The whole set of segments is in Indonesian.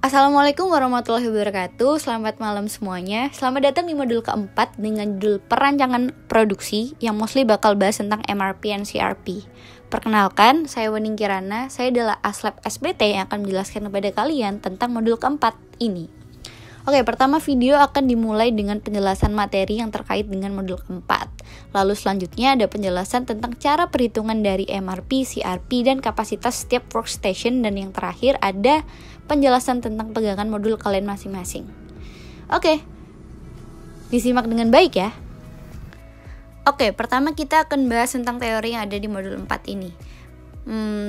Assalamualaikum warahmatullahi wabarakatuh. Selamat malam semuanya. Selamat datang di modul keempat dengan judul perancangan produksi yang mostly bakal bahas tentang MRP and CRP. Perkenalkan, saya Wening Kirana. Saya adalah Aslab SBT yang akan menjelaskan kepada kalian tentang modul keempat ini. Oke, pertama video akan dimulai dengan penjelasan materi yang terkait dengan modul keempat. Lalu selanjutnya ada penjelasan tentang cara perhitungan dari MRP, CRP, dan kapasitas setiap workstation. Dan yang terakhir ada penjelasan tentang pegangan modul kalian masing-masing. Oke, disimak dengan baik ya. Oke, pertama kita akan bahas tentang teori yang ada di modul 4 ini.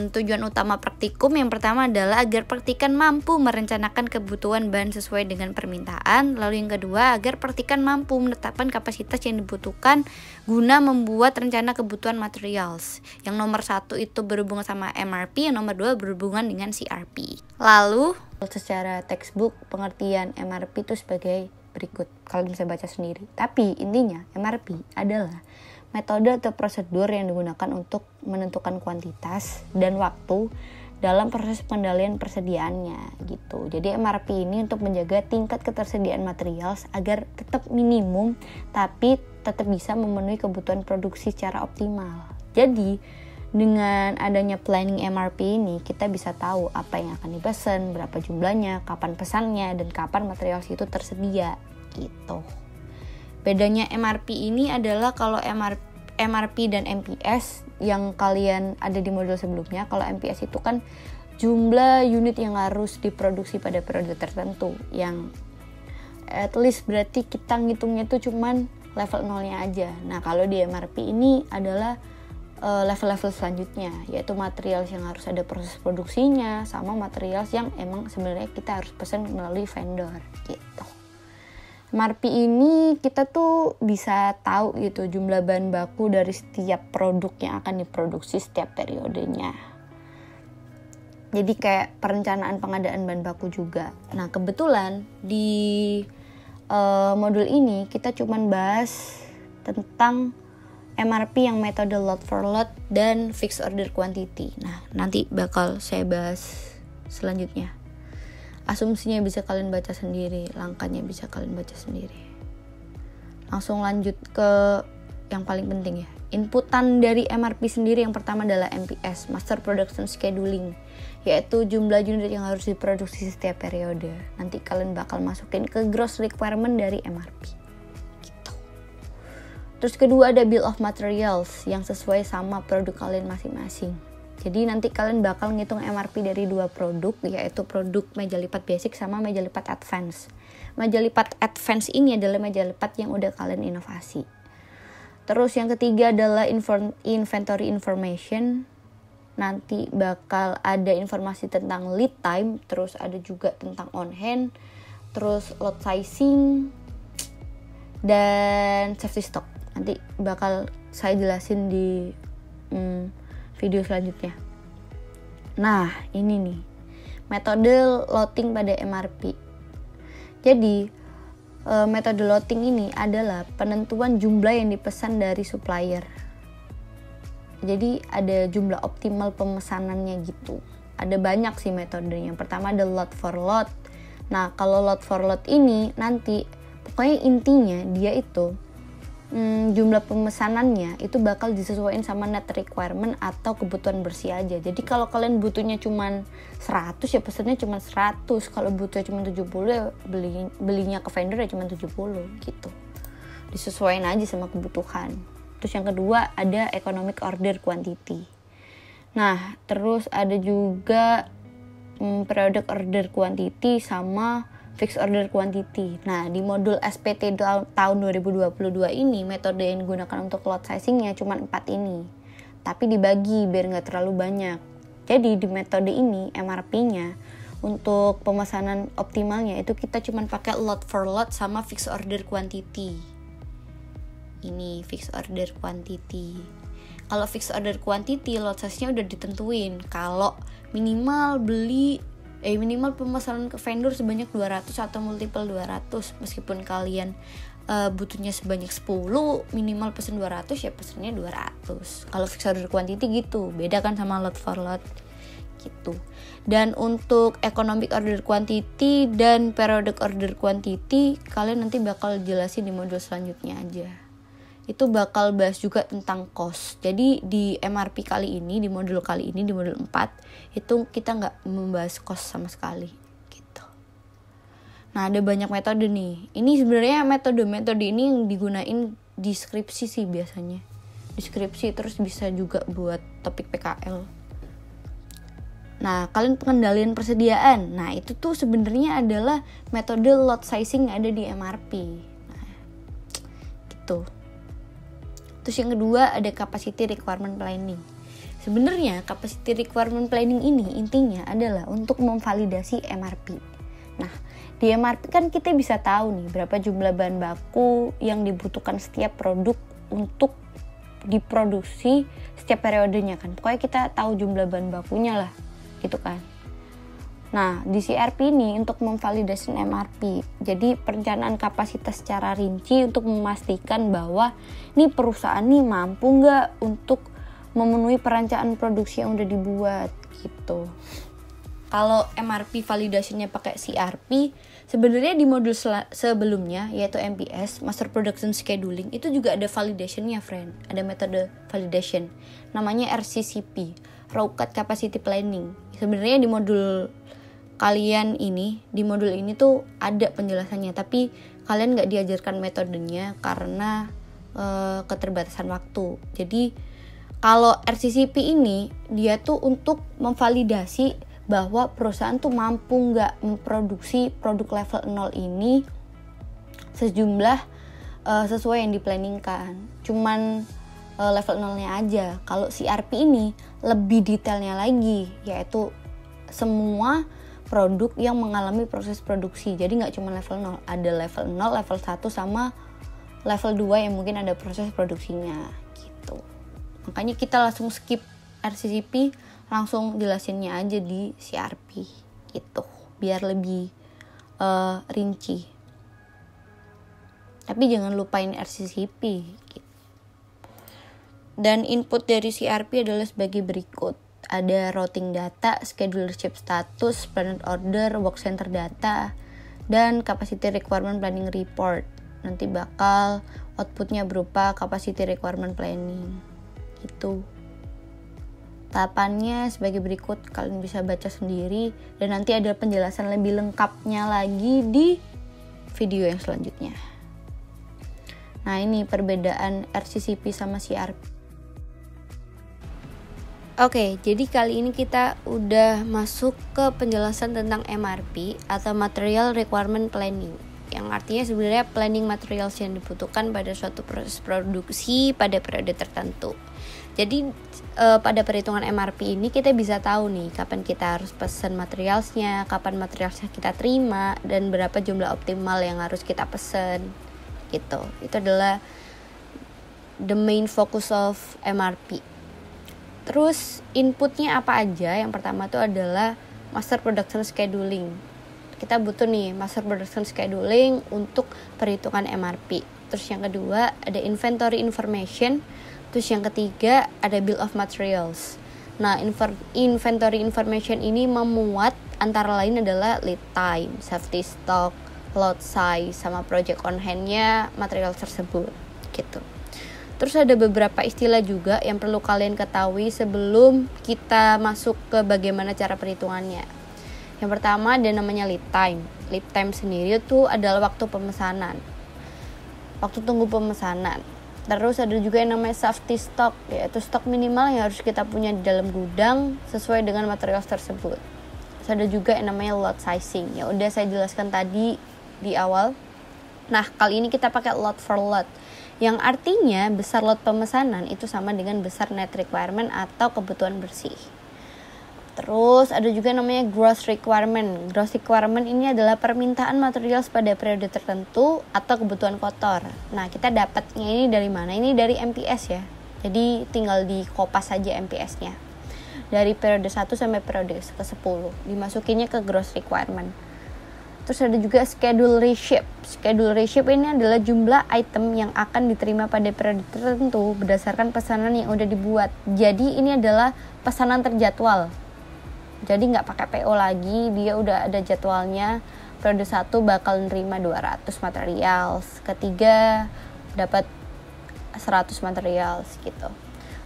Tujuan utama praktikum yang pertama adalah agar praktikan mampu merencanakan kebutuhan bahan sesuai dengan permintaan. Lalu yang kedua, agar praktikan mampu menetapkan kapasitas yang dibutuhkan guna membuat rencana kebutuhan materials. Yang nomor 1 itu berhubungan sama MRP, yang nomor 2 berhubungan dengan CRP. Lalu secara textbook pengertian MRP itu sebagai berikut. Kalian bisa baca sendiri. Tapi intinya MRP adalah metode atau prosedur yang digunakan untuk menentukan kuantitas dan waktu dalam proses pengendalian persediaannya gitu. Jadi MRP ini untuk menjaga tingkat ketersediaan material agar tetap minimum tapi tetap bisa memenuhi kebutuhan produksi secara optimal. Jadi dengan adanya planning MRP ini kita bisa tahu apa yang akan dipesan, berapa jumlahnya, kapan pesannya, dan kapan material itu tersedia gitu. Bedanya MRP ini adalah kalau MRP dan MPS yang kalian ada di modul sebelumnya. Kalau MPS itu kan jumlah unit yang harus diproduksi pada periode tertentu, yang at least berarti kita ngitungnya itu cuman level 0-nya aja. Nah kalau di MRP ini adalah level-level selanjutnya, yaitu material yang harus ada proses produksinya sama material yang emang sebenarnya kita harus pesan melalui vendor gitu. MRP ini kita tuh bisa tahu gitu jumlah bahan baku dari setiap produk yang akan diproduksi setiap periodenya. Jadi kayak perencanaan pengadaan bahan baku juga. Nah kebetulan di modul ini kita cuman bahas tentang MRP yang metode lot for lot dan fixed order quantity. Nah nanti bakal saya bahas selanjutnya. Asumsinya bisa kalian baca sendiri, langkahnya bisa kalian baca sendiri. Langsung lanjut ke yang paling penting ya. Inputan dari MRP sendiri yang pertama adalah MPS, Master Production Scheduling, yaitu jumlah unit yang harus diproduksi setiap periode. Nanti kalian bakal masukin ke gross requirement dari MRP. Gitu. Terus kedua ada Bill of Materials yang sesuai sama produk kalian masing-masing. Jadi nanti kalian bakal ngitung MRP dari 2 produk, yaitu produk meja lipat basic sama meja lipat advance. Meja lipat advance ini adalah meja lipat yang udah kalian inovasi. Terus yang ketiga adalah inventory information. Nanti bakal ada informasi tentang lead time, terus ada juga tentang on hand, terus lot sizing, dan safety stock. Nanti bakal saya jelasin di video selanjutnya. Nah ini nih metode loading pada MRP. Jadi metode loading ini adalah penentuan jumlah yang dipesan dari supplier. Jadi ada jumlah optimal pemesanannya gitu. Ada banyak sih metodenya. Yang pertama ada lot for lot. Nah kalau lot for lot ini nanti pokoknya intinya dia itu jumlah pemesanannya itu bakal disesuaikan sama net requirement atau kebutuhan bersih aja. Jadi kalau kalian butuhnya cuman 100 ya pesannya cuma 100. Kalau butuhnya cuma 70 ya belinya ke vendor ya cuma 70 gitu. Disesuaikan aja sama kebutuhan. Terus yang kedua ada economic order quantity. Nah, terus ada juga periodic order quantity sama fixed order quantity. Nah, di modul SPT tahun 2022 ini metode yang digunakan untuk lot sizingnya cuma 4 ini. Tapi dibagi biar nggak terlalu banyak. Jadi di metode ini MRP-nya untuk pemesanan optimalnya itu kita cuma pakai lot for lot sama fixed order quantity. Ini fixed order quantity. Kalau fixed order quantity lot size-nya udah ditentuin. Kalau minimal pemesanan ke vendor sebanyak 200 atau multiple 200. Meskipun kalian butuhnya sebanyak 10, minimal pesen 200 ya pesennya 200. Kalau fixed order quantity gitu, beda kan sama lot for lot gitu. Dan untuk economic order quantity dan periodic order quantity kalian nanti bakal jelasin di modul selanjutnya aja. Itu bakal bahas juga tentang cost. Jadi di MRP kali ini, di modul kali ini, di modul 4 itu kita nggak membahas cost sama sekali gitu. Nah, ada banyak metode nih. Ini sebenarnya metode-metode ini yang digunain di skripsi sih biasanya. Di skripsi terus bisa juga buat topik PKL. Nah, kalian pengendalian persediaan. Nah, itu tuh sebenarnya adalah metode lot sizing yang ada di MRP. Nah, gitu. Terus yang kedua ada capacity requirement planning. Sebenarnya capacity requirement planning ini intinya adalah untuk memvalidasi MRP. Nah, di MRP kan kita bisa tahu nih berapa jumlah bahan baku yang dibutuhkan setiap produk untuk diproduksi setiap periodenya kan. Pokoknya kita tahu jumlah bahan bakunya lah. Gitu kan. Nah, di CRP ini untuk memvalidasi MRP. Jadi perencanaan kapasitas secara rinci untuk memastikan bahwa nih perusahaan nih mampu nggak untuk memenuhi perencanaan produksi yang udah dibuat gitu. Kalau MRP validasinya pakai CRP, sebenarnya di modul sebelumnya yaitu MPS, Master Production Scheduling, itu juga ada validationnya, friend. Ada metode validation. Namanya RCCP, Raw Cut Capacity Planning. Sebenarnya di modul kalian ini, di modul ini tuh ada penjelasannya, tapi kalian nggak diajarkan metodenya karena keterbatasan waktu. Jadi kalau RCCP ini dia tuh untuk memvalidasi bahwa perusahaan tuh mampu nggak memproduksi produk level 0 ini sejumlah sesuai yang diplanningkan. Cuman level 0-nya aja. Kalau CRP ini lebih detailnya lagi, yaitu semua produk yang mengalami proses produksi. Jadi nggak cuma level 0, ada level 0, level 1 sama level 2 yang mungkin ada proses produksinya gitu. Makanya kita langsung skip RCCP, langsung jelasinnya aja di CRP gitu, biar lebih rinci. Tapi jangan lupain RCCP gitu. Dan input dari CRP adalah sebagai berikut. Ada routing data, schedulership status, planet order, work center data, dan capacity requirement planning report. Nanti bakal outputnya berupa capacity requirement planning gitu. Tahapannya sebagai berikut, kalian bisa baca sendiri, dan nanti ada penjelasan lebih lengkapnya lagi di video yang selanjutnya. Nah, ini perbedaan RCCP sama CRP. Oke, jadi kali ini kita udah masuk ke penjelasan tentang MRP atau Material Requirement Planning, yang artinya sebenarnya planning materials yang dibutuhkan pada suatu proses produksi pada periode tertentu. Jadi pada perhitungan MRP ini kita bisa tahu nih kapan kita harus pesan materialsnya, kapan materialsnya kita terima, dan berapa jumlah optimal yang harus kita pesan gitu. Itu adalah the main focus of MRP. Terus inputnya apa aja? Yang pertama itu adalah Master Production Scheduling. Kita butuh nih Master Production Scheduling untuk perhitungan MRP. Terus yang kedua ada Inventory Information. Terus yang ketiga ada Bill of Materials. Nah, Inventory Information ini memuat antara lain adalah lead time, safety stock, lot size, sama project on hand-nya material tersebut gitu. Terus ada beberapa istilah juga yang perlu kalian ketahui sebelum kita masuk ke bagaimana cara perhitungannya. Yang pertama ada namanya lead time. Lead time sendiri itu adalah waktu pemesanan, waktu tunggu pemesanan. Terus ada juga yang namanya safety stock, yaitu stok minimal yang harus kita punya di dalam gudang sesuai dengan material tersebut. Terus ada juga yang namanya lot sizing, ya udah saya jelaskan tadi di awal. Nah, kali ini kita pakai lot for lot, yang artinya besar lot pemesanan itu sama dengan besar net requirement atau kebutuhan bersih. Terus ada juga namanya gross requirement. Gross requirement ini adalah permintaan material pada periode tertentu atau kebutuhan kotor. Nah, kita dapatnya ini dari mana? Ini dari MPS ya. Jadi tinggal di kopas saja MPS-nya. Dari periode 1 sampai periode ke-10. Dimasukinnya ke gross requirement. Terus ada juga schedule reshape. Schedule reshape ini adalah jumlah item yang akan diterima pada periode tertentu berdasarkan pesanan yang udah dibuat. Jadi ini adalah pesanan terjadwal. Jadi nggak pakai PO lagi, dia udah ada jadwalnya. Periode 1 bakal nerima 200 materials, ketiga dapat 100 materials gitu.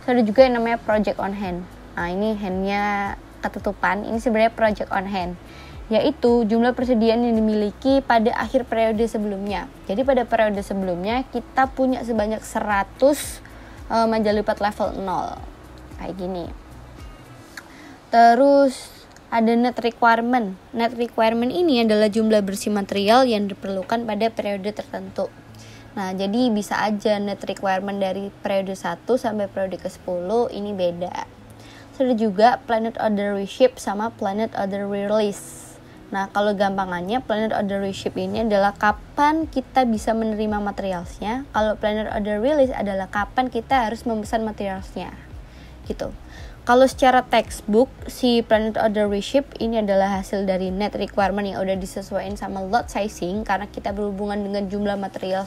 So, ada juga yang namanya project on hand. Nah, ini handnya ketutupan. Ini sebenarnya project on hand, yaitu jumlah persediaan yang dimiliki pada akhir periode sebelumnya. Jadi pada periode sebelumnya kita punya sebanyak 100 majalah lipat level 0 kayak gini. Terus ada net requirement. Net requirement ini adalah jumlah bersih material yang diperlukan pada periode tertentu. Nah, jadi bisa aja net requirement dari periode 1 sampai periode ke-10 ini beda. Sudah juga planet order reship sama planet order release. Nah, kalau gampangannya planet order reship ini adalah kapan kita bisa menerima materialsnya. Kalau planet order release adalah kapan kita harus memesan materialsnya. Gitu. Kalau secara textbook, si planet order reship ini adalah hasil dari net requirement yang udah disesuaikan sama lot sizing karena kita berhubungan dengan jumlah material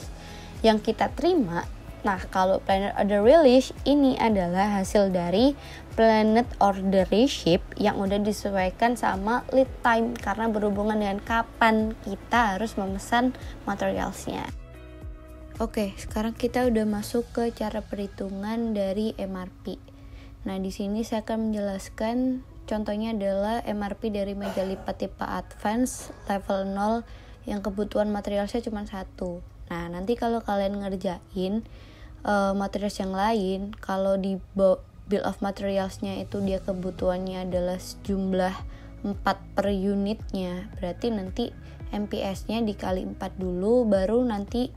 yang kita terima. Nah, kalau planet order release ini adalah hasil dari planet order reship yang udah disesuaikan sama lead time karena berhubungan dengan kapan kita harus memesan materialsnya. Oke, sekarang kita udah masuk ke cara perhitungan dari MRP. Nah, di sini saya akan menjelaskan contohnya adalah MRP dari meja lipat tipe advance level 0 yang kebutuhan materialnya cuma 1. Nah, nanti kalau kalian ngerjain materials yang lain, kalau di bill of materialsnya itu dia kebutuhannya adalah jumlah 4 per unitnya, berarti nanti MPS-nya dikali 4 dulu, baru nanti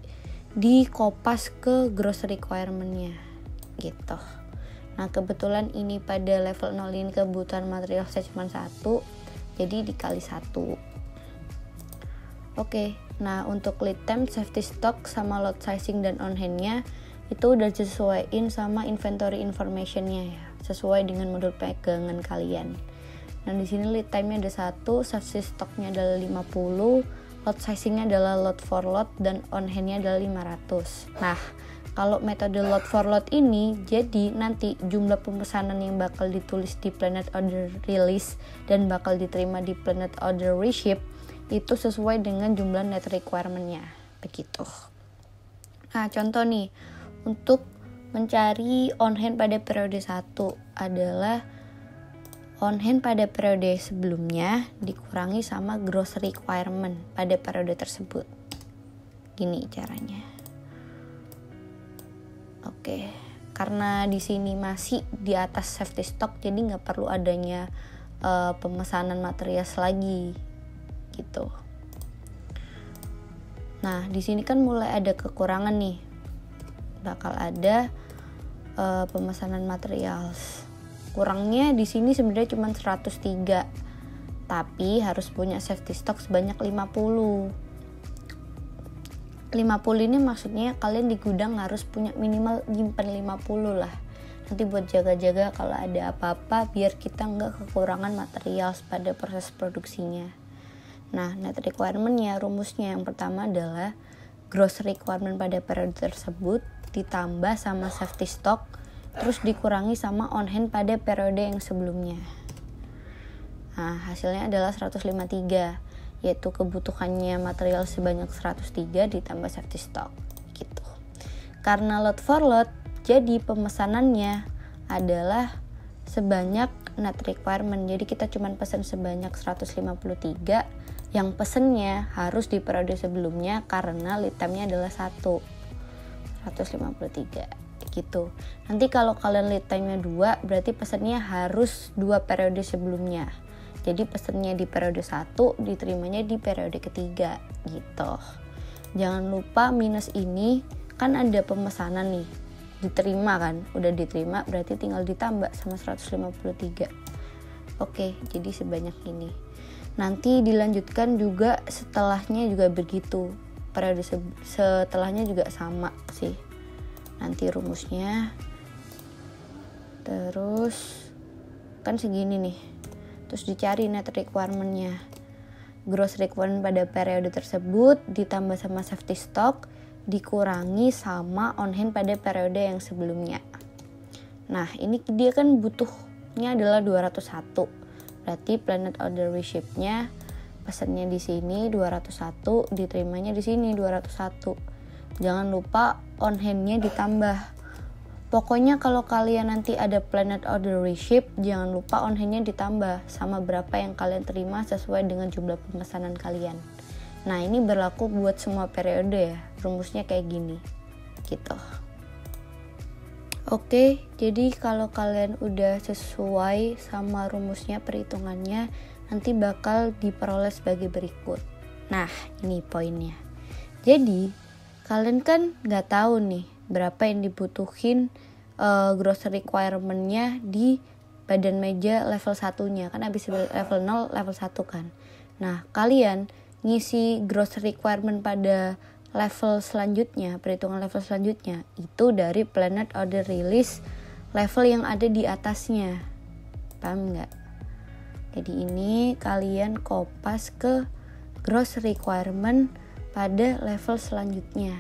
dikopas ke gross requirement-nya gitu. Nah, kebetulan ini pada level 0 ini kebutuhan material saya cuma 1, jadi dikali 1. Oke, nah untuk lead time, safety stock, sama lot sizing dan on hand-nya itu udah disesuaiin sama inventory information-nya ya, sesuai dengan modul pegangan kalian. Nah, di sini lead time-nya ada 1, safety stock-nya adalah 50, lot sizing-nya adalah lot for lot, dan on hand-nya adalah 500. Nah, kalau metode lot for lot ini, jadi nanti jumlah pemesanan yang bakal ditulis di planet order release dan bakal diterima di planet order reship itu sesuai dengan jumlah net requirement-nya, begitu. Nah, contoh nih, untuk mencari on hand pada periode 1 adalah on hand pada periode sebelumnya dikurangi sama gross requirement pada periode tersebut. Gini caranya. Oke, karena di sini masih di atas safety stock, jadi nggak perlu adanya pemesanan material lagi, gitu. Nah, di sini kan mulai ada kekurangan nih, bakal ada pemesanan material. Kurangnya di sini sebenarnya cuma 103, tapi harus punya safety stock sebanyak 50. 50 ini maksudnya kalian di gudang harus punya minimal nyimpen 50 lah. Nanti buat jaga-jaga kalau ada apa-apa biar kita nggak kekurangan material pada proses produksinya. Nah, net requirement-nya, rumusnya yang pertama adalah gross requirement pada periode tersebut ditambah sama safety stock, terus dikurangi sama on hand pada periode yang sebelumnya. Nah, hasilnya adalah 153. Yaitu kebutuhannya material sebanyak 103 ditambah safety stock gitu. Karena lot for lot, jadi pemesanannya adalah sebanyak net requirement. Jadi kita cuma pesan sebanyak 153, yang pesennya harus di periode sebelumnya karena lead time-nya adalah 153 gitu. Nanti kalau kalian lead time-nya 2, berarti pesannya harus 2 periode sebelumnya. Jadi pesennya di periode 1, diterimanya di periode ketiga gitu. Jangan lupa minus ini kan ada pemesanan nih, diterima kan, udah diterima berarti tinggal ditambah sama 153. Oke, jadi sebanyak ini. Nanti dilanjutkan juga setelahnya juga begitu, periode setelahnya juga sama sih nanti rumusnya. Terus kan segini nih, terus dicari net requirement-nya. Gross requirement pada periode tersebut ditambah sama safety stock dikurangi sama on hand pada periode yang sebelumnya. Nah, ini dia kan butuhnya adalah 201. Berarti planet order receipt-nya pesannya di sini 201, diterimanya di sini 201. Jangan lupa on hand-nya ditambah. Pokoknya kalau kalian nanti ada planet order receipt, jangan lupa on hand-nya ditambah sama berapa yang kalian terima sesuai dengan jumlah pemesanan kalian. Nah, ini berlaku buat semua periode ya. Rumusnya kayak gini. Gitu. Oke, jadi kalau kalian udah sesuai sama rumusnya, perhitungannya nanti bakal diperoleh sebagai berikut. Nah, ini poinnya. Jadi, kalian kan nggak tahu nih berapa yang dibutuhin gross requirement-nya di badan meja level 1-nya. Kan habis level 0, level 1 kan. Nah, kalian ngisi gross requirement pada level selanjutnya, perhitungan level selanjutnya, itu dari planet order release level yang ada di atasnya. Paham nggak? Jadi ini kalian kopas ke gross requirement pada level selanjutnya.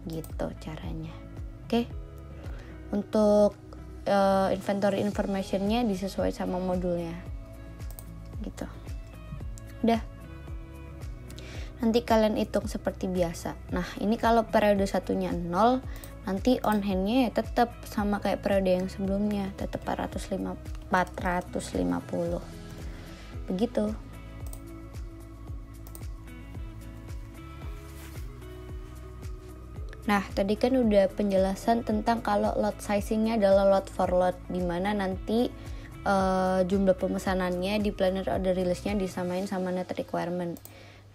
Gitu caranya. Oke. Untuk inventory information-nya disesuaikan sama modulnya. Gitu. Udah. Nanti kalian hitung seperti biasa. Nah, ini kalau periode satunya 0, nanti on hand-nya ya tetap sama kayak periode yang sebelumnya, tetap 450. Begitu. Nah, tadi kan udah penjelasan tentang kalau lot sizing-nya adalah lot for lot, dimana nanti jumlah pemesanannya di planet order release-nya disamain sama net requirement.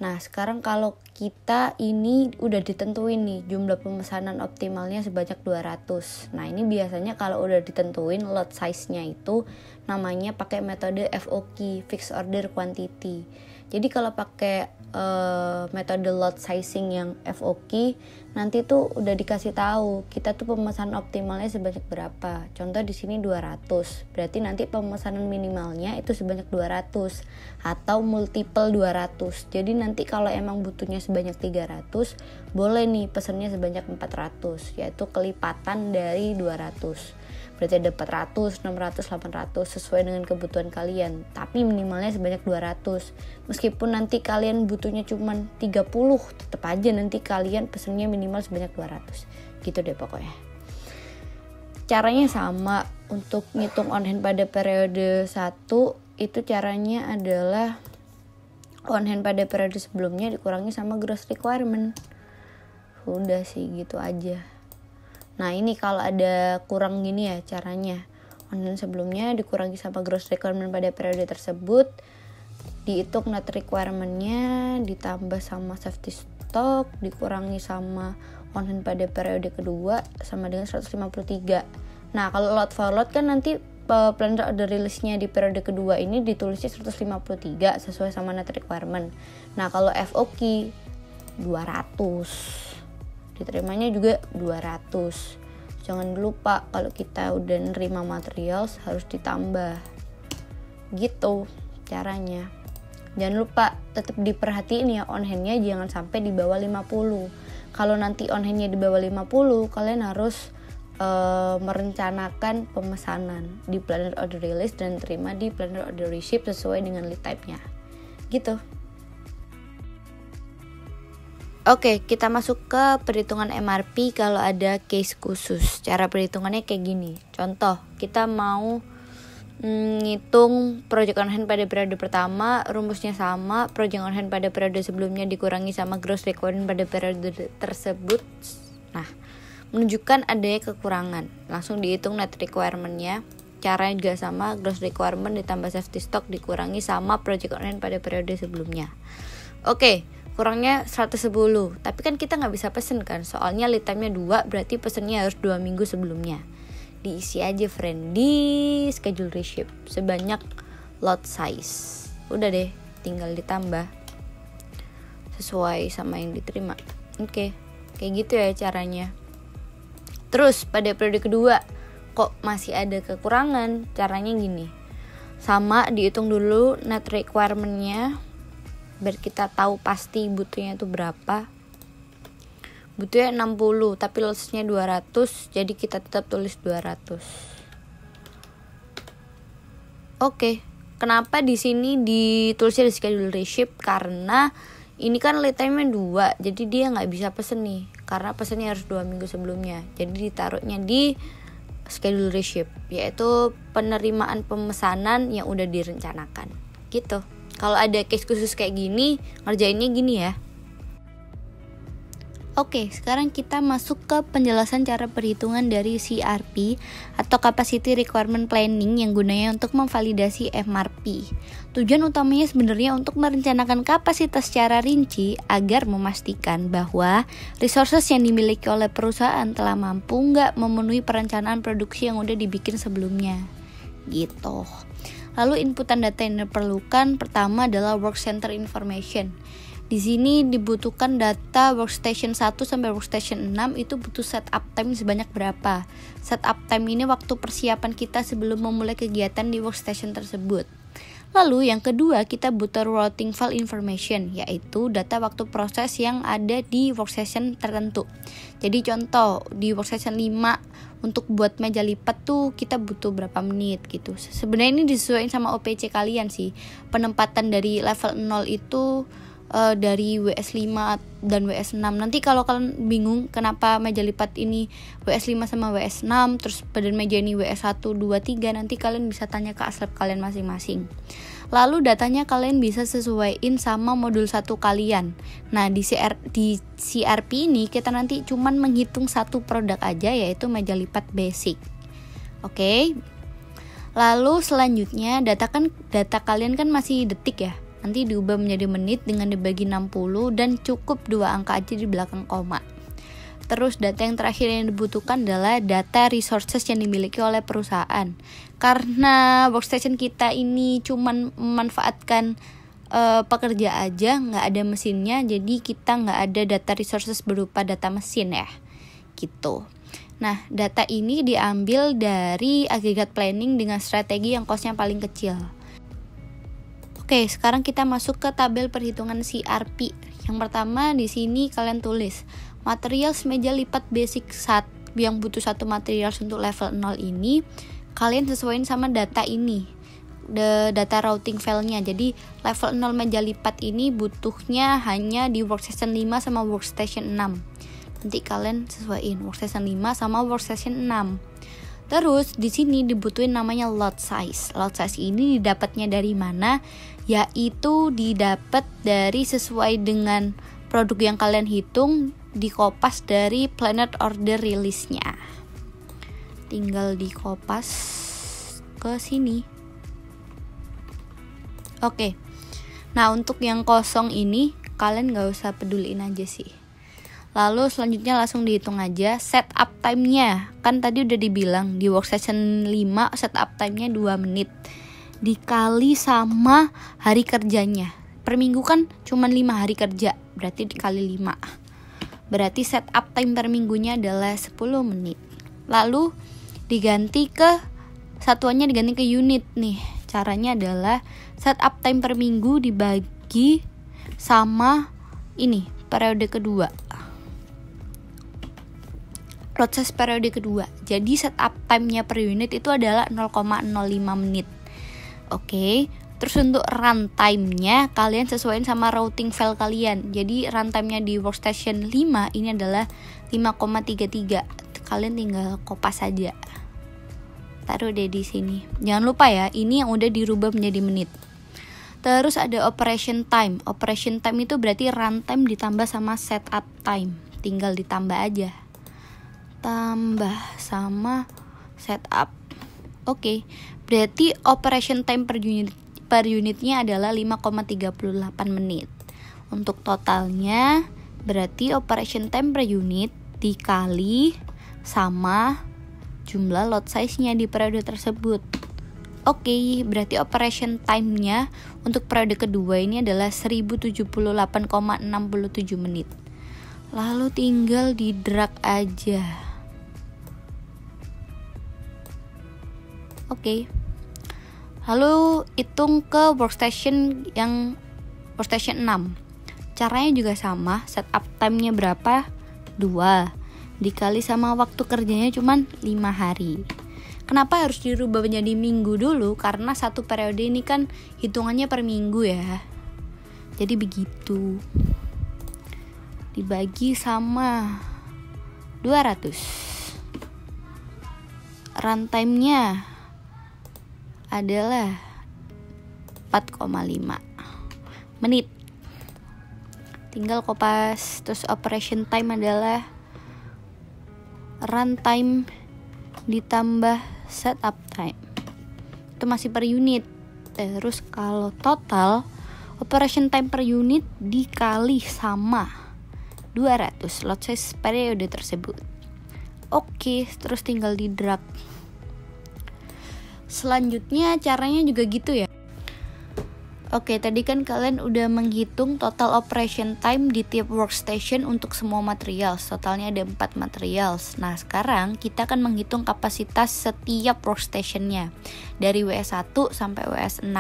Nah, sekarang kalau kita ini udah ditentuin nih jumlah pemesanan optimalnya sebanyak 200. Nah, ini biasanya kalau udah ditentuin lot size-nya itu namanya pakai metode FOQ, Fixed Order Quantity. Jadi kalau pakai metode lot sizing yang FOQ, nanti tuh udah dikasih tahu kita tuh pemesanan optimalnya sebanyak berapa. Contoh di sini 200. Berarti nanti pemesanan minimalnya itu sebanyak 200 atau multiple 200. Jadi nanti kalau emang butuhnya sebanyak 300, boleh nih pesannya sebanyak 400, yaitu kelipatan dari 200. Berarti ada 400, 600, 800 sesuai dengan kebutuhan kalian. Tapi minimalnya sebanyak 200. Meskipun nanti kalian butuhnya cuma 30, tetap aja nanti kalian pesennya minimal sebanyak 200. Gitu deh pokoknya. Caranya sama untuk ngitung on hand pada periode 1, itu caranya adalah on hand pada periode sebelumnya dikurangi sama gross requirement. Udah sih gitu aja. Nah, ini kalau ada kurang gini ya caranya. On hand sebelumnya dikurangi sama gross requirement pada periode tersebut, dihitung net requirement-nya, ditambah sama safety stock, dikurangi sama on hand pada periode kedua sama dengan 153. Nah, kalau lot for lot kan nanti planet order release-nya di periode kedua ini ditulisnya 153 sesuai sama net requirement. Nah, kalau FOQ 200. Diterimanya juga 200. Jangan lupa kalau kita udah nerima material harus ditambah. Gitu caranya. Jangan lupa tetap diperhatiin ya on hand-nya jangan sampai di bawah 50. Kalau nanti on hand-nya di bawah 50, kalian harus merencanakan pemesanan di planet order release dan terima di planet order receipt sesuai dengan lead time-nya. Gitu. Oke, kita masuk ke perhitungan MRP kalau ada case khusus. Cara perhitungannya kayak gini. Contoh, kita mau ngitung project on hand pada periode pertama, rumusnya sama, project on hand pada periode sebelumnya dikurangi sama gross requirement pada periode tersebut. Nah, menunjukkan adanya kekurangan. Langsung dihitung net requirement-nya. Caranya juga sama, gross requirement ditambah safety stock dikurangi sama project on hand pada periode sebelumnya. Oke. Kurangnya 110, tapi kan kita gak bisa pesen kan, soalnya lead time-nya 2, berarti pesennya harus 2 minggu sebelumnya. Diisi aja friend di schedule receipt sebanyak lot size. Udah deh, tinggal ditambah sesuai sama yang diterima. Oke, kayak gitu ya caranya. Terus pada periode kedua kok masih ada kekurangan, caranya gini. Sama, dihitung dulu net requirement-nya biar kita tahu pasti butuhnya itu berapa. Butuhnya 60 tapi lossnya 200, jadi kita tetap tulis 200. Oke, Kenapa di sini ditulisnya di schedule receipt? Karena ini kan lead time-nya 2, jadi dia nggak bisa pesen nih, karena pesennya harus 2 minggu sebelumnya. Jadi ditaruhnya di schedule receipt, yaitu penerimaan pemesanan yang udah direncanakan. Gitu. Kalau ada case khusus kayak gini, ngerjainnya gini ya. Oke, sekarang kita masuk ke penjelasan cara perhitungan dari CRP atau Capacity Requirement Planning yang gunanya untuk memvalidasi MRP. Tujuan utamanya sebenarnya untuk merencanakan kapasitas secara rinci agar memastikan bahwa resources yang dimiliki oleh perusahaan telah mampu nggak memenuhi perencanaan produksi yang udah dibikin sebelumnya. Gitu. Lalu inputan data yang diperlukan pertama adalah work center information. Di sini dibutuhkan data workstation 1 sampai workstation 6 itu butuh setup time sebanyak berapa. Setup time ini waktu persiapan kita sebelum memulai kegiatan di workstation tersebut. Lalu yang kedua kita butuh routing file information, yaitu data waktu proses yang ada di workstation tertentu. Jadi contoh di workstation 5 untuk buat meja lipat tuh kita butuh berapa menit gitu. Sebenarnya ini disesuaikan sama OPC kalian sih. Penempatan dari level 0 itu dari WS5 dan WS6. Nanti kalau kalian bingung kenapa meja lipat ini WS5 sama WS6, terus badan meja ini WS1, 2, 3, nanti kalian bisa tanya ke aslab kalian masing-masing. Lalu datanya kalian bisa sesuaiin sama modul 1 kalian. Nah, di CRP ini kita nanti cuman menghitung satu produk aja, yaitu meja lipat basic. Oke. Lalu selanjutnya data kalian kan masih detik ya. Nanti diubah menjadi menit dengan dibagi 60 dan cukup 2 angka aja di belakang koma. Terus data yang terakhir yang dibutuhkan adalah data resources yang dimiliki oleh perusahaan. Karena workstation kita ini cuman memanfaatkan pekerja aja, nggak ada mesinnya, jadi kita nggak ada data resources berupa data mesin ya, gitu. Nah, data ini diambil dari aggregate planning dengan strategi yang cost-nya paling kecil. Oke, sekarang kita masuk ke tabel perhitungan CRP. Yang pertama di sini kalian tulis material meja lipat basic yang butuh satu material untuk level 0 ini kalian sesuaiin sama data ini. Data routing file-nya. Jadi level 0 meja lipat ini butuhnya hanya di workstation 5 sama workstation 6. Nanti kalian sesuaiin workstation 5 sama workstation 6. Terus di sini dibutuhin namanya lot size. Lot size ini didapatnya dari mana? Yaitu didapat dari sesuai dengan produk yang kalian hitung, dikopas dari planet order release-nya. Tinggal dikopas ke sini. Oke. Nah, untuk yang kosong ini kalian gak usah peduliin aja sih. Lalu selanjutnya langsung dihitung aja setup time-nya. Kan tadi udah dibilang di workstation 5 setup time-nya 2 menit. Dikali sama hari kerjanya. Per minggu kan cuma 5 hari kerja, berarti dikali 5. Berarti setup time per minggunya adalah 10 menit. Lalu satuannya diganti ke unit nih. Caranya adalah setup time per minggu dibagi sama ini, periode kedua. Proses periode kedua. Jadi setup time-nya per unit itu adalah 0,05 menit. Oke. Terus untuk runtime-nya kalian sesuaiin sama routing file kalian. Jadi runtime-nya di workstation 5 ini adalah 5,33. Kalian tinggal kopas aja. Taruh deh di sini. Jangan lupa ya, ini yang udah dirubah menjadi menit. Terus ada operation time. Operation time itu berarti runtime ditambah sama setup time. Tinggal ditambah aja. Tambah sama setup. Oke. Berarti operation time per unitnya adalah 5,38 menit. Untuk totalnya berarti operation time per unit dikali sama jumlah lot size-nya di periode tersebut. Oke, berarti operation time-nya untuk periode kedua ini adalah 1078,67 menit. Lalu tinggal di drag aja. Oke. Lalu hitung ke workstation 6. Caranya juga sama, setup time-nya berapa? 2. Dikali sama waktu kerjanya cuman 5 hari. Kenapa harus dirubah menjadi minggu dulu? Karena satu periode ini kan hitungannya per minggu ya. Jadi begitu. Dibagi sama 200. Runtime-nya adalah 4,5 menit. Tinggal kopas. Terus operation time adalah runtime ditambah setup time. Itu masih per unit. Terus kalau total operation time per unit dikali sama 200 lot size periode tersebut. Oke, terus tinggal di drag. Selanjutnya caranya juga gitu ya. Oke, tadi kan kalian udah menghitung total operation time di tiap workstation untuk semua material. Totalnya ada 4 material. Nah, sekarang kita akan menghitung kapasitas setiap workstationnya dari WS1 sampai WS6.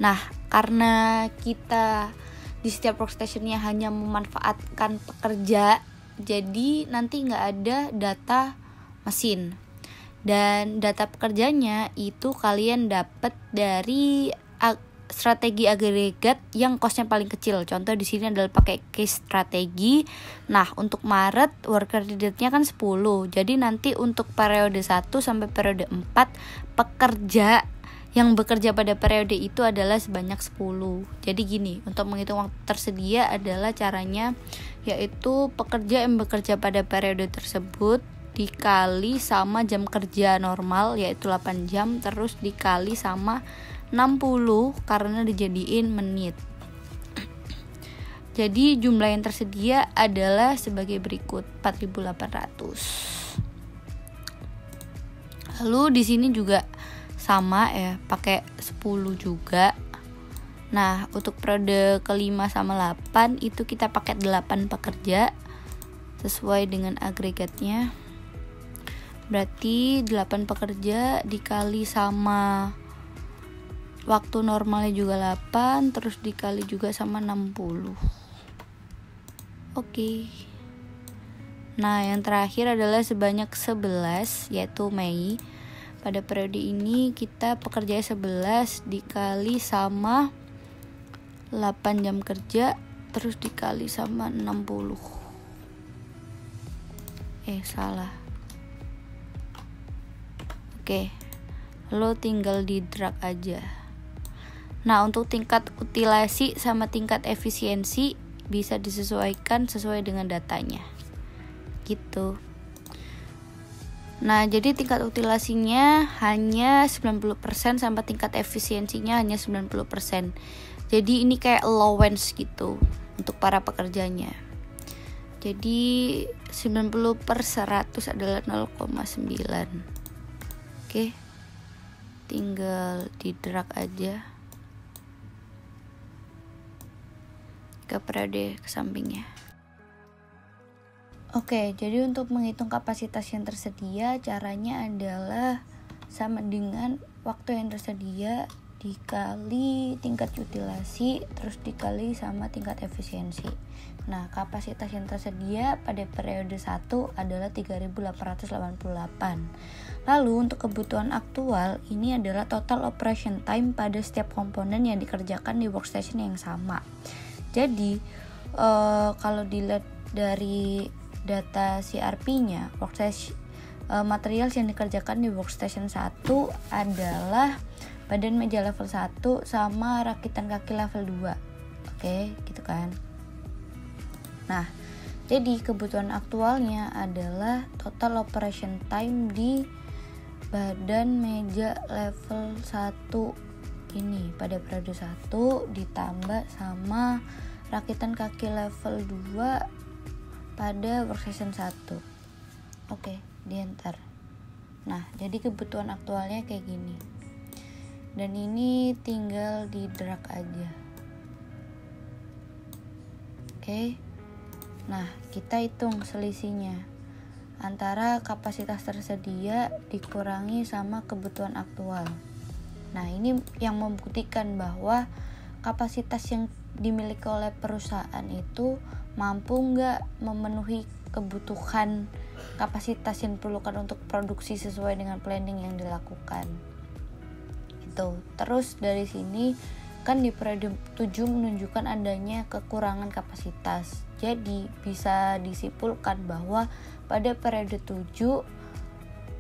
Nah, karena kita di setiap workstationnya hanya memanfaatkan pekerja, jadi nanti nggak ada data mesin. Dan data pekerjanya itu kalian dapat dari strategi agregat yang costnya paling kecil. Contoh di sini adalah pakai case strategi. Nah, untuk Maret worker date-nya kan 10. Jadi nanti untuk periode 1 sampai periode 4 pekerja yang bekerja pada periode itu adalah sebanyak 10. Jadi gini, untuk menghitung waktu tersedia adalah caranya yaitu pekerja yang bekerja pada periode tersebut dikali sama jam kerja normal yaitu 8 jam, terus dikali sama 60 karena dijadiin menit. Jadi jumlah yang tersedia adalah sebagai berikut, 4.800. Lalu di sini juga sama ya, pakai 10 juga. Nah, untuk periode ke-5 sama 8 itu kita pakai 8 pekerja sesuai dengan agregatnya. Berarti 8 pekerja dikali sama waktu normalnya juga 8, terus dikali juga sama 60. Oke. Nah, yang terakhir adalah sebanyak 11, yaitu Mei. Pada periode ini kita pekerja 11 dikali sama 8 jam kerja, terus dikali sama 60. Salah. Oke. Lo tinggal di drag aja. Nah, untuk tingkat utilasi sama tingkat efisiensi bisa disesuaikan sesuai dengan datanya. Gitu. Nah, jadi tingkat utilasinya hanya 90% sampai tingkat efisiensinya hanya 90%. Jadi ini kayak allowance gitu untuk para pekerjanya. Jadi 90/100 adalah 0,9. Oke. Tinggal di drag aja ke periode ke sampingnya. Oke, jadi untuk menghitung kapasitas yang tersedia, caranya adalah sama dengan waktu yang tersedia dikali tingkat utilasi, terus dikali sama tingkat efisiensi. Nah, kapasitas yang tersedia pada periode 1 adalah 3.888. Lalu untuk kebutuhan aktual, ini adalah total operation time pada setiap komponen yang dikerjakan di workstation yang sama. Jadi kalau dilihat dari data CRP-nya, workstation material yang dikerjakan di workstation 1 adalah badan meja level 1 sama rakitan kaki level 2. Oke, gitu kan. Nah, jadi kebutuhan aktualnya adalah total operation time di badan meja level 1 ini pada periode 1 ditambah sama rakitan kaki level 2 pada workstation 1. Oke, di enter. Nah, jadi kebutuhan aktualnya kayak gini. Dan ini tinggal di drag aja. Oke. Nah, kita hitung selisihnya antara kapasitas tersedia dikurangi sama kebutuhan aktual. Nah, ini yang membuktikan bahwa kapasitas yang dimiliki oleh perusahaan itu mampu nggak memenuhi kebutuhan kapasitas yang diperlukan untuk produksi sesuai dengan planning yang dilakukan. Itu. Terus dari sini kan di periode 7 menunjukkan adanya kekurangan kapasitas. Jadi bisa disimpulkan bahwa pada periode 7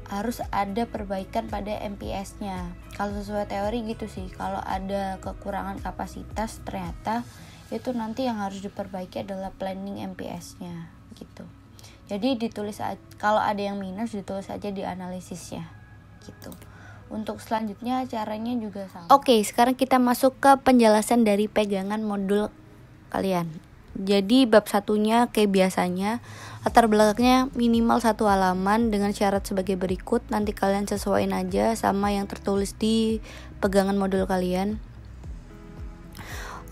harus ada perbaikan pada MPS-nya. Kalau sesuai teori gitu sih, kalau ada kekurangan kapasitas ternyata itu nanti yang harus diperbaiki adalah planning MPS-nya gitu. Jadi ditulis kalau ada yang minus ditulis aja di analisisnya gitu. Untuk selanjutnya caranya juga sama. Oke, sekarang kita masuk ke penjelasan dari pegangan modul kalian. Jadi bab satunya kayak biasanya, latar belakangnya minimal 1 halaman dengan syarat sebagai berikut. Nanti kalian sesuaiin aja sama yang tertulis di pegangan modul kalian.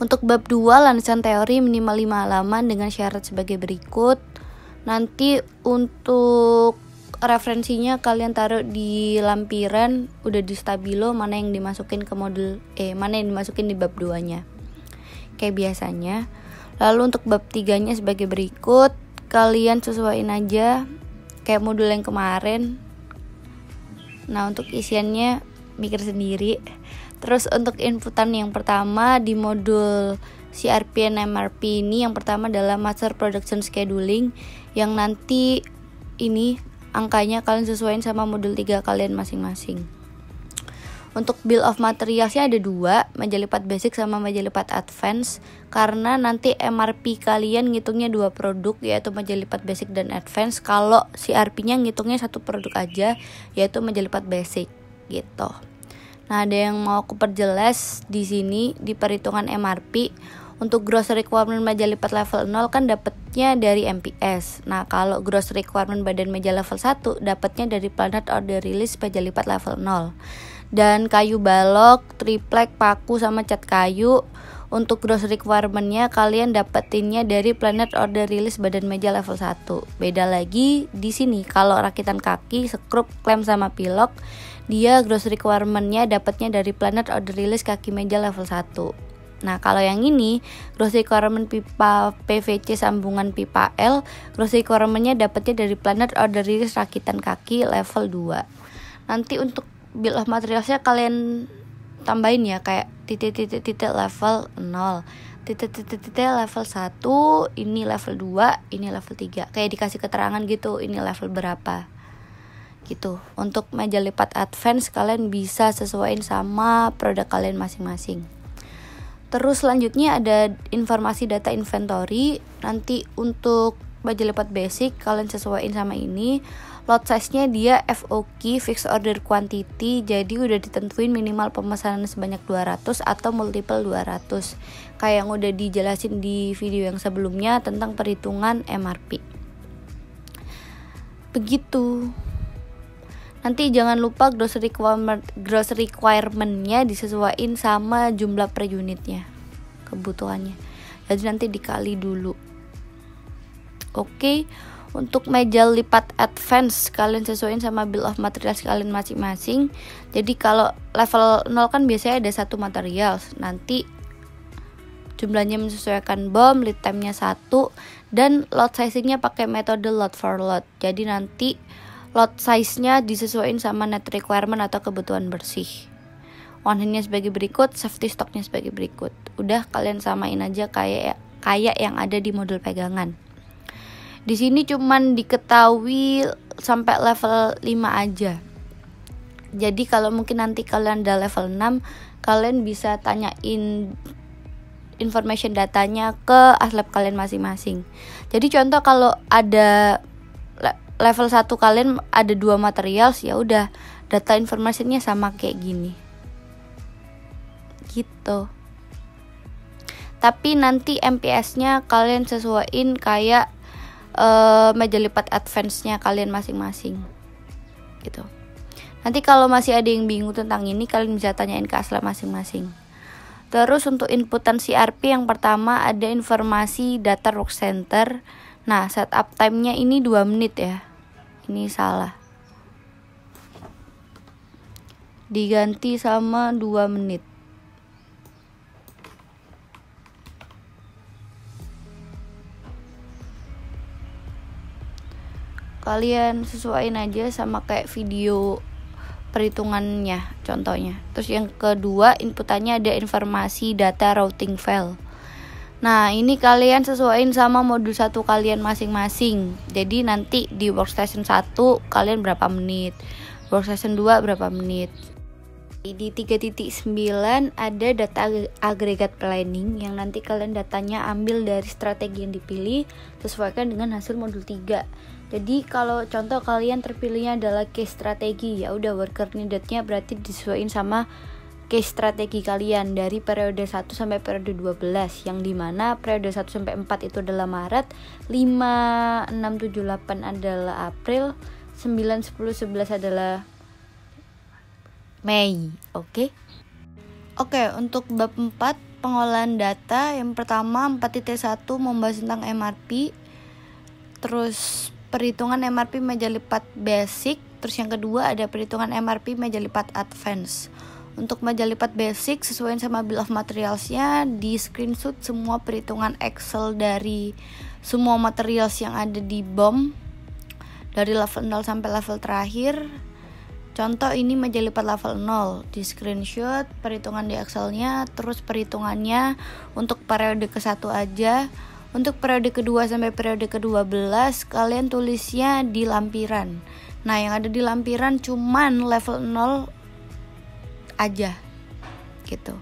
Untuk bab 2 landasan teori minimal 5 halaman dengan syarat sebagai berikut. Nanti untuk referensinya kalian taruh di lampiran, udah di stabilo mana yang dimasukin ke modul mana yang dimasukin di bab 2-nya. Kayak biasanya. Lalu untuk bab 3-nya sebagai berikut, kalian sesuaiin aja kayak modul yang kemarin. Nah, untuk isiannya mikir sendiri. Terus untuk inputan yang pertama di modul CRP and MRP ini, yang pertama adalah Master Production Scheduling, yang nanti ini angkanya kalian sesuaiin sama modul 3 kalian masing-masing. Untuk bill of materialsnya ada 2, meja lipat basic sama meja lipat advance, karena nanti MRP kalian ngitungnya 2 produk, yaitu meja lipat basic dan advance. Kalau CRP-nya ngitungnya 1 produk aja, yaitu meja lipat basic gitu. Nah, ada yang mau aku perjelas di sini di perhitungan MRP. Untuk gross requirement meja lipat level 0 kan dapatnya dari MPS. Nah, kalau gross requirement badan meja level 1 dapatnya dari planet order release meja lipat level 0. Dan kayu balok, triplek, paku sama cat kayu, untuk gross requirement-nya kalian dapetinnya dari planet order release badan meja level 1. Beda lagi di sini kalau rakitan kaki, skrup, klem sama pilok, dia gross requirement-nya dapatnya dari planet order release kaki meja level 1. Nah, kalau yang ini gross requirement pipa PVC sambungan pipa L, gross requirement-nya dapatnya dari planet order release rakitan kaki level 2. Nanti untuk bill of materials-nya kalian tambahin ya, kayak titik-titik level 0, titik-titik level 1, ini level 2, ini level 3. Kayak dikasih keterangan gitu, ini level berapa. Gitu. Untuk meja lipat advance kalian bisa sesuaiin sama produk kalian masing-masing. Terus selanjutnya ada informasi data inventory. Nanti untuk meja lipat basic kalian sesuaiin sama ini. Lot size-nya dia FOQ, fixed order quantity. Jadi udah ditentuin minimal pemesanan sebanyak 200 atau multiple 200. Kayak yang udah dijelasin di video yang sebelumnya tentang perhitungan MRP. Begitu. Nanti jangan lupa gross requirement-nya disesuaikan sama jumlah per unitnya, kebutuhannya. Jadi nanti dikali dulu. Oke, untuk meja lipat advance kalian sesuaiin sama bill of materials kalian masing-masing. Jadi kalau level 0 kan biasanya ada 1 material. Nanti jumlahnya menyesuaikan BOM, lead time-nya 1, dan lot sizing-nya pakai metode lot for lot. Jadi nanti lot size-nya disesuaikan sama net requirement atau kebutuhan bersih. On hand-nya sebagai berikut, safety stock-nya sebagai berikut. Udah kalian samain aja kayak yang ada di modul pegangan. Di sini cuman diketahui sampai level 5 aja. Jadi kalau mungkin nanti kalian udah level 6, kalian bisa tanyain information datanya ke aslab kalian masing-masing. Jadi contoh kalau ada level 1 kalian ada 2 material, ya udah data informasinya sama kayak gini. Gitu. Tapi nanti MPS-nya kalian sesuaiin kayak meja lipat advance-nya kalian masing-masing. Gitu. Nanti kalau masih ada yang bingung tentang ini, kalian bisa tanyain ke aslab masing-masing. Terus untuk inputan CRP yang pertama ada informasi data work center. Nah, setup time-nya ini 2 menit ya. Ini salah. Diganti sama 2 menit. kalian sesuaiin aja sama kayak video perhitungannya contohnya. Terus yang kedua, inputannya ada informasi data routing file. Nah, ini kalian sesuaiin sama modul 1 kalian masing-masing. Jadi nanti di workstation 1 kalian berapa menit, workstation 2 berapa menit. Di 3.9 ada data agregat planning yang nanti kalian datanya ambil dari strategi yang dipilih, sesuaikan dengan hasil modul 3. Jadi kalau contoh kalian terpilihnya adalah case strategi, ya udah worker needed-nya berarti disesuaikan sama case strategi kalian dari periode 1 sampai periode 12, yang dimana periode 1 sampai 4 itu adalah Maret, 5, 6, 7, 8 adalah April, 9, 10, 11 adalah Mei. Oke, untuk bab 4 pengolahan data, yang pertama 4.1 membahas tentang MRP, terus perhitungan MRP meja lipat basic, terus yang kedua ada perhitungan MRP meja lipat advance. Untuk meja lipat basic sesuai sama bill of materials-nya, di screenshot semua perhitungan Excel dari semua materials yang ada di BOM dari level 0 sampai level terakhir. Contoh ini meja lipat level 0, di screenshot perhitungan di Excel-nya, terus perhitungannya untuk periode ke-1 aja. Untuk periode kedua sampai periode ke-12 kalian tulisnya di lampiran. Nah, yang ada di lampiran cuman level 0 aja gitu.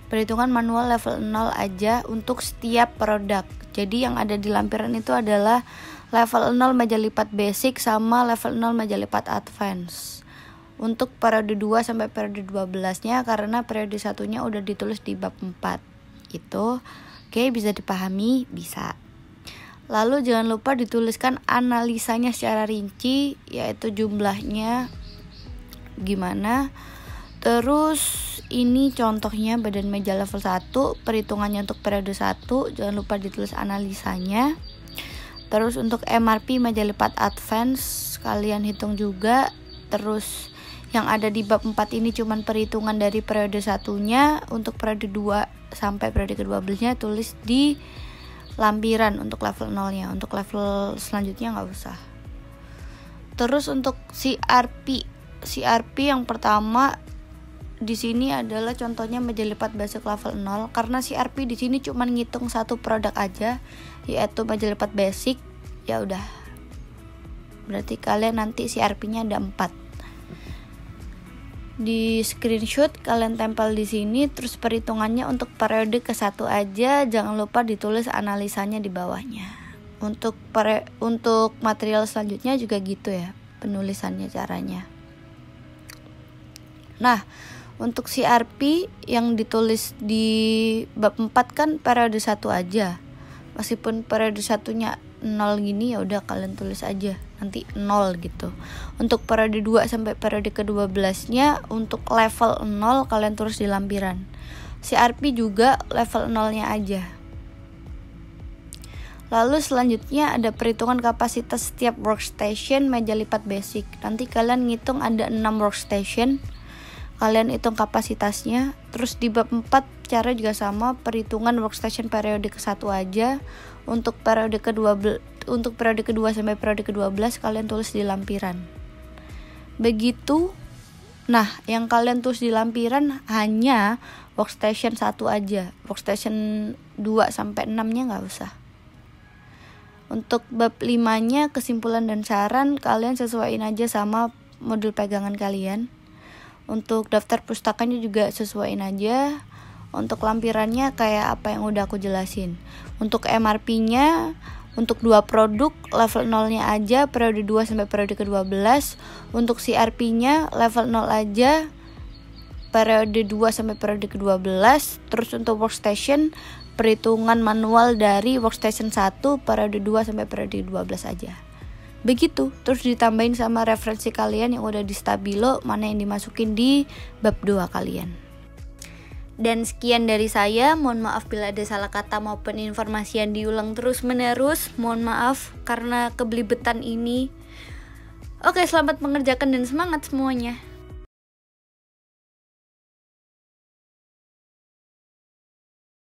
Perhitungan manual level 0 aja untuk setiap produk. Jadi yang ada di lampiran itu adalah level 0 meja lipat basic sama level 0 meja lipat advance. Untuk periode 2 sampai periode 12-nya karena periode 1-nya udah ditulis di bab 4 gitu. Oke, bisa dipahami? Bisa. Lalu jangan lupa dituliskan analisanya secara rinci, yaitu jumlahnya gimana. Terus ini contohnya badan meja level 1, perhitungannya untuk periode 1, jangan lupa ditulis analisanya. Terus untuk MRP meja lipat advance kalian hitung juga. Terus yang ada di bab 4 ini cuman perhitungan dari periode 1-nya, untuk periode 2 sampai periode ke-12-nya tulis di lampiran untuk level 0-nya. Untuk level selanjutnya nggak usah. Terus untuk CRP yang pertama di sini adalah contohnya meja lipat basic level 0, karena CRP di sini cuman ngitung satu produk aja, yaitu meja lipat basic. Ya udah. Berarti kalian nanti CRP-nya ada 4. Di screenshot kalian tempel di sini, terus perhitungannya untuk periode ke-1 aja, jangan lupa ditulis analisanya di bawahnya. Untuk material selanjutnya juga gitu ya penulisannya caranya. Nah, untuk CRP yang ditulis di bab 4 kan periode 1 aja. Meskipun periode 1-nya 0 gini, ya udah kalian tulis aja nanti 0 gitu. Untuk periode 2 sampai periode ke-12-nya untuk level 0 kalian tulis di lampiran. CRP juga level 0-nya aja. Lalu selanjutnya ada perhitungan kapasitas setiap workstation meja lipat basic. Nanti kalian ngitung ada 6 workstation, kalian hitung kapasitasnya. Terus di bab 4 cara juga sama, perhitungan workstation periode ke-1 aja. Untuk periode kedua sampai periode ke-12 kalian tulis di lampiran. Begitu. Nah, yang kalian tulis di lampiran hanya workstation 1 aja. Workstation 2 sampai 6-nya enggak usah. Untuk bab 5-nya kesimpulan dan saran kalian sesuaiin aja sama modul pegangan kalian. Untuk daftar pustakanya juga sesuaiin aja. Untuk lampirannya kayak apa yang udah aku jelasin. Untuk MRP-nya untuk 2 produk level 0-nya aja periode 2 sampai periode ke-12. Untuk CRP-nya level 0 aja periode 2 sampai periode ke-12. Terus untuk workstation perhitungan manual dari workstation 1 periode 2 sampai periode 12 aja. Begitu, terus ditambahin sama referensi kalian yang udah di stabilo, mana yang dimasukin di bab 2 kalian. Dan sekian dari saya, mohon maaf bila ada salah kata maupun informasi yang diulang terus menerus. Mohon maaf karena kebelibetan ini. Oke, selamat mengerjakan dan semangat semuanya.